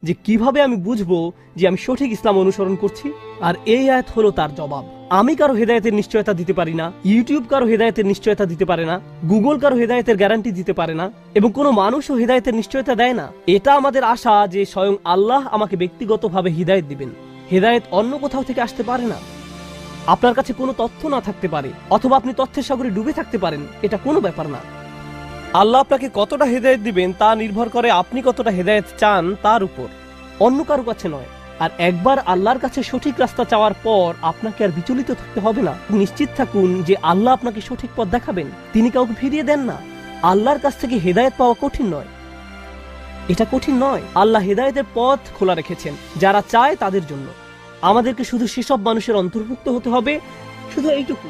যে কিভাবে আমি বুঝবো যে আমি সঠিক ইসলাম অনুসরণ করছি? আর এই আয়াত হলো তার জবাব। আমি কারো হেদায়েতের নিশ্চয়তা দিতে পারি না, ইউটিউব কারো হেদায়েতের নিশ্চয়তা দিতে পারে না, গুগল কারো হেদায়েতের গ্যারান্টি দিতে পারে না, এবং কোনো মানুষও হেদায়েতের নিশ্চয়তা দেয় না। এটা আমাদের আশা যে স্বয়ং আল্লাহ আমাকে ব্যক্তিগতভাবে হিদায়েত দিবেন। হেদায়েত অন্য কোথাও থেকে আসতে পারে না। আপনার কাছে কোনো তথ্য না থাকতে পারে, অথবা আপনি তথ্যের সাগরে ডুবে থাকতে পারেন, এটা কোনো ব্যাপার না। আল্লাহ আপনাকে কতটা হেদায়েত দিবেন তা নির্ভর করে আপনি কতটা হেদায়েত চান তার উপর, অন্য কারো কাছে নয়। আর একবার আল্লাহর কাছে সঠিক রাস্তা চাওয়ার পর আপনাকে আর বিচলিত থাকতে হবে না। নিশ্চিত থাকুন যে আল্লাহ আপনাকে সঠিক পথ দেখাবেন, তিনি কাউকে ফিরিয়ে দেন না। আল্লাহর কাছ থেকে হেদায়েত পাওয়া কঠিন নয়, এটা কঠিন নয়। আল্লাহ হেদায়েতের পথ খোলা রেখেছেন যারা চায় তাদের জন্য। আমাদেরকে শুধু সেসব মানুষের অন্তর্ভুক্ত হতে হবে, শুধু এইটুকু।